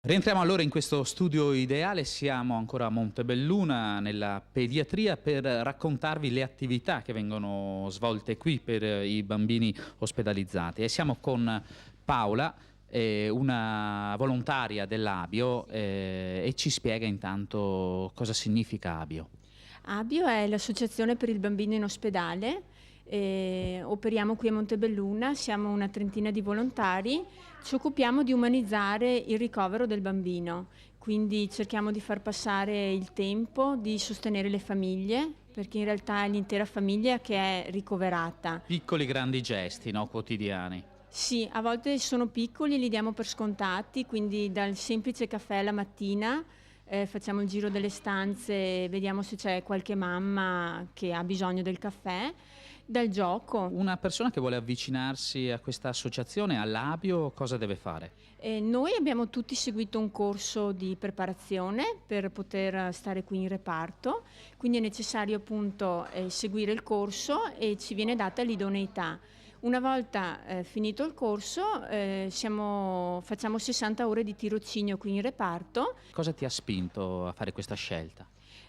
Rientriamo allora in questo studio ideale, siamo ancora a Montebelluna nella pediatria per raccontarvi le attività che vengono svolte qui per i bambini ospedalizzati e siamo con Paola, una volontaria dell'Abio e ci spiega intanto cosa significa Abio. Abio è l'associazione per il bambino in ospedale, operiamo qui a Montebelluna, siamo una trentina di volontari, ci occupiamo di umanizzare il ricovero del bambino, quindi cerchiamo di far passare il tempo, di sostenere le famiglie, perché in realtà è l'intera famiglia che è ricoverata. Piccoli grandi gesti, no, quotidiani. Sì, a volte sono piccoli, li diamo per scontati, quindi dal semplice caffè la mattina facciamo il giro delle stanze, vediamo se c'è qualche mamma che ha bisogno del caffè, dal gioco. Una persona che vuole avvicinarsi a questa associazione, all'Abio, cosa deve fare? Noi abbiamo tutti seguito un corso di preparazione per poter stare qui in reparto, quindi è necessario appunto seguire il corso e ci viene data l'idoneità. Una volta finito il corso facciamo 60 ore di tirocinio qui in reparto. Cosa ti ha spinto a fare questa scelta?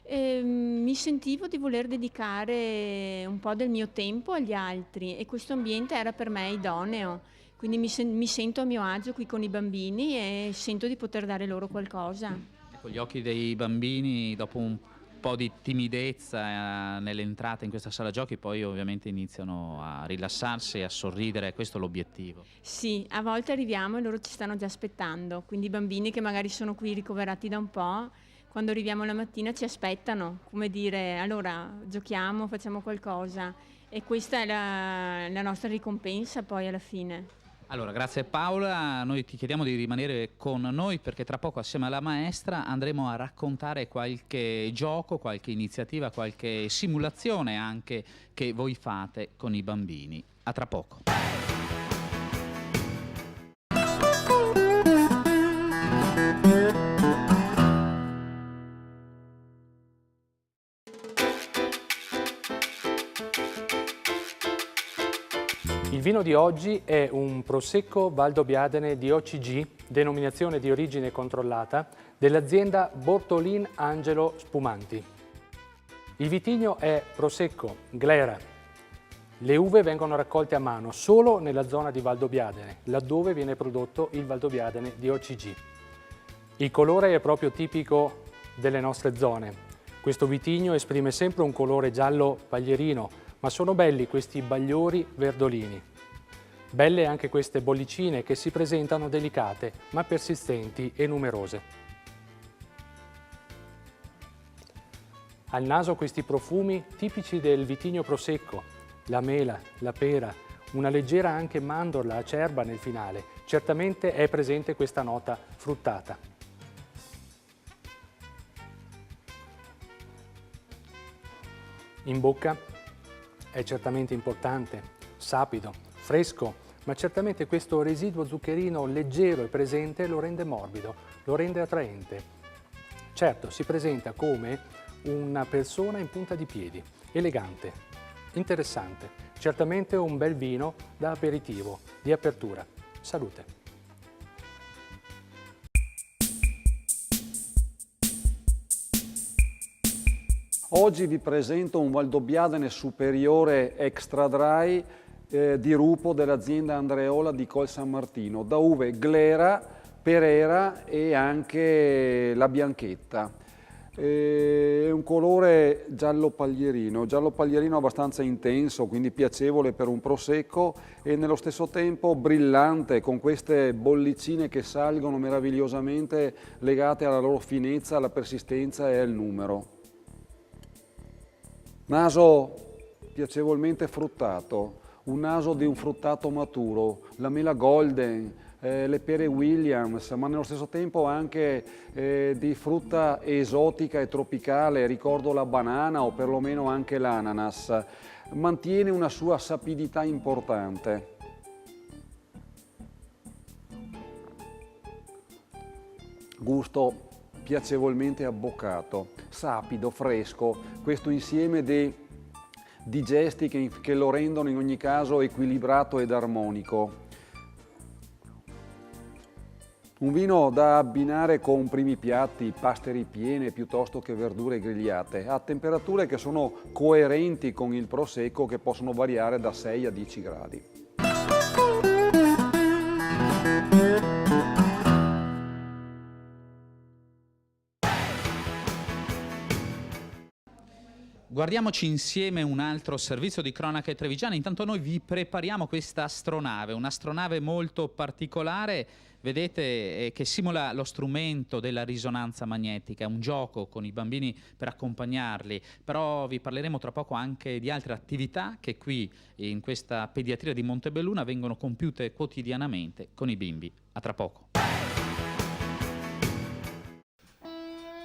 Mi sentivo di voler dedicare un po' del mio tempo agli altri e questo ambiente era per me idoneo, quindi mi sento a mio agio qui con i bambini e sento di poter dare loro qualcosa. Ecco, gli occhi dei bambini, dopo un po' di timidezza nell'entrata in questa sala giochi, poi ovviamente iniziano a rilassarsi e a sorridere, questo è l'obiettivo. Sì, a volte arriviamo e loro ci stanno già aspettando, quindi i bambini che magari sono qui ricoverati da un po', quando arriviamo la mattina ci aspettano, come dire, allora giochiamo, facciamo qualcosa e questa è la nostra ricompensa poi alla fine. Allora, grazie Paola, noi ti chiediamo di rimanere con noi perché tra poco assieme alla maestra andremo a raccontare qualche gioco, qualche iniziativa, qualche simulazione anche che voi fate con i bambini. A tra poco. Il vino di oggi è un Prosecco Valdobbiadene di OCG, denominazione di origine controllata, dell'azienda Bortolin Angelo Spumanti. Il vitigno è Prosecco Glera. Le uve vengono raccolte a mano solo nella zona di Valdobbiadene, laddove viene prodotto il Valdobbiadene di OCG. Il colore è proprio tipico delle nostre zone. Questo vitigno esprime sempre un colore giallo paglierino, ma sono belli questi bagliori verdolini. Belle anche queste bollicine che si presentano delicate, ma persistenti e numerose. Al naso questi profumi tipici del vitigno Prosecco, la mela, la pera, una leggera anche mandorla acerba nel finale. Certamente è presente questa nota fruttata. In bocca è certamente importante, sapido, fresco, ma certamente questo residuo zuccherino leggero e presente lo rende morbido, lo rende attraente. Certo, si presenta come una persona in punta di piedi, elegante, interessante, certamente un bel vino da aperitivo, di apertura. Salute! Oggi vi presento un Valdobbiadene superiore extra dry di Rupo dell'azienda Andreola di Col San Martino, da uve Glera, Perera e anche la Bianchetta. È un colore giallo paglierino abbastanza intenso, quindi piacevole per un prosecco e nello stesso tempo brillante, con queste bollicine che salgono meravigliosamente legate alla loro finezza, alla persistenza e al numero. Naso piacevolmente fruttato, un naso di un fruttato maturo, la mela golden, le pere Williams, ma nello stesso tempo anche di frutta esotica e tropicale, ricordo la banana o perlomeno anche l'ananas. Mantiene una sua sapidità importante. Gusto piacevolmente abboccato, sapido, fresco, questo insieme di gesti che lo rendono in ogni caso equilibrato ed armonico. Un vino da abbinare con primi piatti, paste ripiene piuttosto che verdure grigliate, a temperature che sono coerenti con il prosecco, che possono variare da 6 a 10 gradi. Guardiamoci insieme un altro servizio di cronache trevigiane. Intanto noi vi prepariamo questa astronave, un'astronave molto particolare, vedete, che simula lo strumento della risonanza magnetica, è un gioco con i bambini per accompagnarli, però vi parleremo tra poco anche di altre attività che qui in questa pediatria di Montebelluna vengono compiute quotidianamente con i bimbi. A tra poco.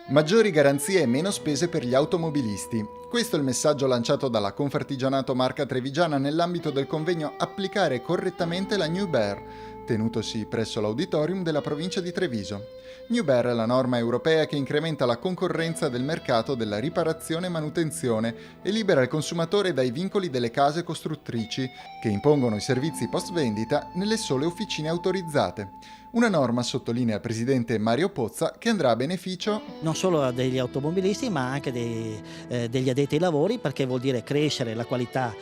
Maggiori garanzie e meno spese per gli automobilisti. Questo è il messaggio lanciato dalla Confartigianato Marca Trevigiana nell'ambito del convegno Applicare correttamente la New BER, tenutosi presso l'auditorium della provincia di Treviso. New BER è la norma europea che incrementa la concorrenza del mercato della riparazione e manutenzione e libera il consumatore dai vincoli delle case costruttrici, che impongono i servizi post-vendita nelle sole officine autorizzate. Una norma, sottolinea il presidente Mario Pozza, che andrà a beneficio non solo degli automobilisti ma anche degli addetti ai lavori, perché vuol dire crescere la qualità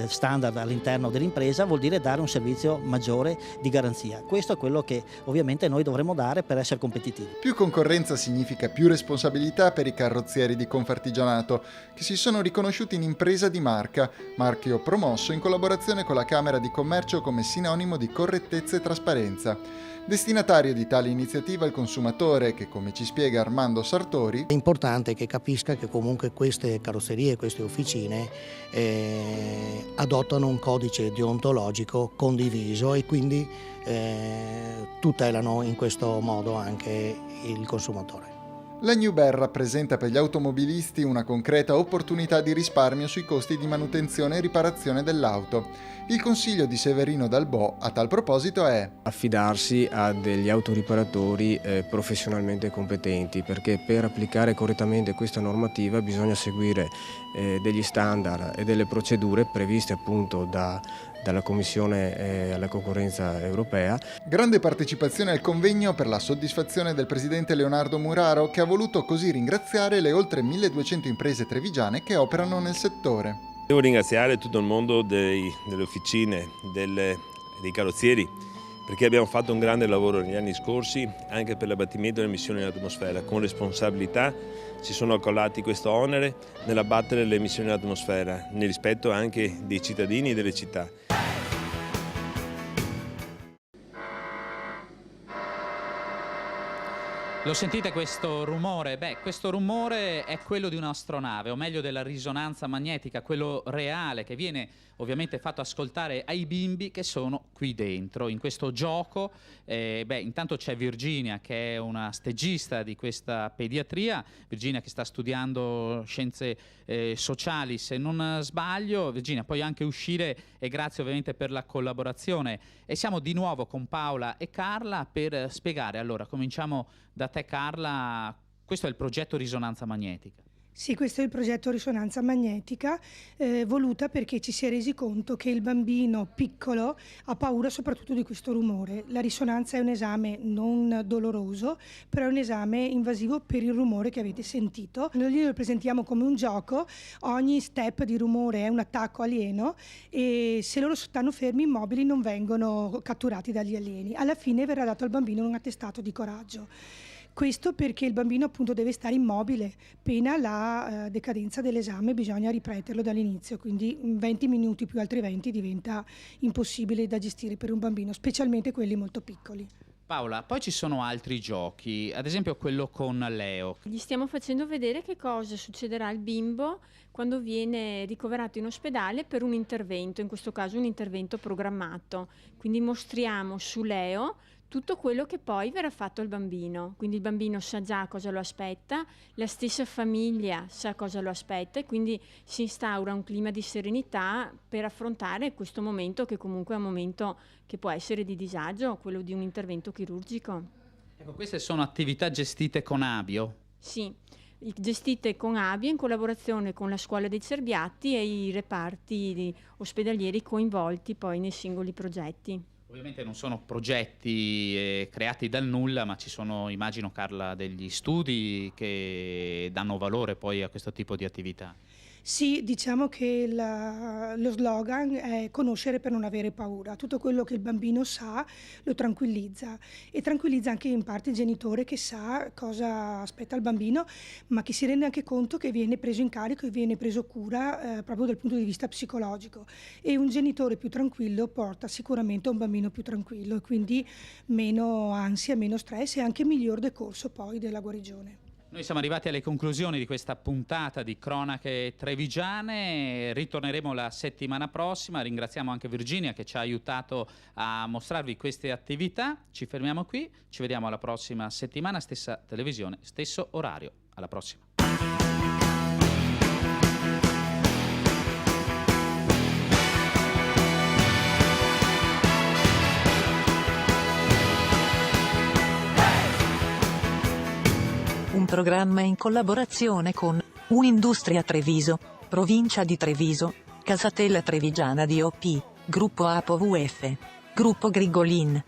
standard all'interno dell'impresa, vuol dire dare un servizio maggiore di garanzia. Questo è quello che ovviamente noi dovremo dare per essere competitivi. Più concorrenza significa più responsabilità per i carrozzieri di Confartigianato, che si sono riconosciuti in impresa di marca, marchio promosso in collaborazione con la Camera di Commercio come sinonimo di correttezza e trasparenza. Destinatario di tale iniziativa il consumatore che, come ci spiega Armando Sartori, È importante che capisca che comunque queste carrozzerie, queste officine adottano un codice deontologico condiviso e quindi tutelano in questo modo anche il consumatore. la New BER rappresenta per gli automobilisti una concreta opportunità di risparmio sui costi di manutenzione e riparazione dell'auto. Il consiglio di Severino Dalbò a tal proposito è affidarsi a degli autoriparatori professionalmente competenti, perché per applicare correttamente questa normativa bisogna seguire degli standard e delle procedure previste appunto dalla Commissione alla concorrenza europea. Grande partecipazione al convegno per la soddisfazione del presidente Leonardo Muraro, che ha voluto così ringraziare le oltre 1200 imprese trevigiane che operano nel settore. Devo ringraziare tutto il mondo delle officine, dei carrozzieri, perché abbiamo fatto un grande lavoro negli anni scorsi anche per l'abbattimento delle emissioni in atmosfera. Con responsabilità si sono accollati questo onere nell'abbattere le emissioni in atmosfera, nel rispetto anche dei cittadini e delle città. Lo sentite questo rumore? Beh, questo rumore è quello di un'astronave, o meglio della risonanza magnetica, quello reale che viene ovviamente fatto ascoltare ai bimbi che sono qui dentro, in questo gioco. Intanto c'è Virginia, che è una stagista di questa pediatria, Virginia che sta studiando scienze sociali, se non sbaglio. Virginia, puoi anche uscire, e grazie ovviamente per la collaborazione. E siamo di nuovo con Paola e Carla per spiegare. Allora, cominciamo da te Carla, questo è il progetto Risonanza Magnetica. Sì, questo è il progetto Risonanza Magnetica, voluta perché ci si è resi conto che il bambino piccolo ha paura soprattutto di questo rumore. La risonanza è un esame non doloroso, però è un esame invasivo per il rumore che avete sentito. Noi lo presentiamo come un gioco, ogni step di rumore è un attacco alieno e se loro stanno fermi immobili non vengono catturati dagli alieni. Alla fine verrà dato al bambino un attestato di coraggio. Questo perché il bambino appunto deve stare immobile, pena la decadenza dell'esame bisogna ripeterlo dall'inizio, quindi 20 minuti più altri 20 diventa impossibile da gestire per un bambino, specialmente quelli molto piccoli. Paola, poi ci sono altri giochi, ad esempio quello con Leo. Gli stiamo facendo vedere che cosa succederà al bimbo quando viene ricoverato in ospedale per un intervento, in questo caso un intervento programmato. Quindi mostriamo su Leo tutto quello che poi verrà fatto al bambino, quindi il bambino sa già cosa lo aspetta, la stessa famiglia sa cosa lo aspetta e quindi si instaura un clima di serenità per affrontare questo momento che comunque è un momento che può essere di disagio, quello di un intervento chirurgico. Ecco, queste sono attività gestite con Abio? Sì, gestite con Abio in collaborazione con la Scuola dei Cerbiatti e i reparti ospedalieri coinvolti poi nei singoli progetti. Ovviamente non sono progetti creati dal nulla, ma ci sono, immagino Carla, degli studi che danno valore poi a questo tipo di attività. Sì, diciamo che lo slogan è conoscere per non avere paura. Tutto quello che il bambino sa lo tranquillizza e tranquillizza anche in parte il genitore che sa cosa aspetta il bambino, ma che si rende anche conto che viene preso in carico e viene preso cura proprio dal punto di vista psicologico. E un genitore più tranquillo porta sicuramente un bambino più tranquillo e quindi meno ansia, meno stress e anche miglior decorso poi della guarigione. Noi siamo arrivati alle conclusioni di questa puntata di Cronache Trevigiane, ritorneremo la settimana prossima, ringraziamo anche Virginia che ci ha aiutato a mostrarvi queste attività, ci fermiamo qui, ci vediamo alla prossima settimana, stessa televisione, stesso orario, alla prossima. Un programma in collaborazione con Unindustria Treviso, Provincia di Treviso, Casatella Trevigiana DOP, Gruppo APOVF, Gruppo Grigolin.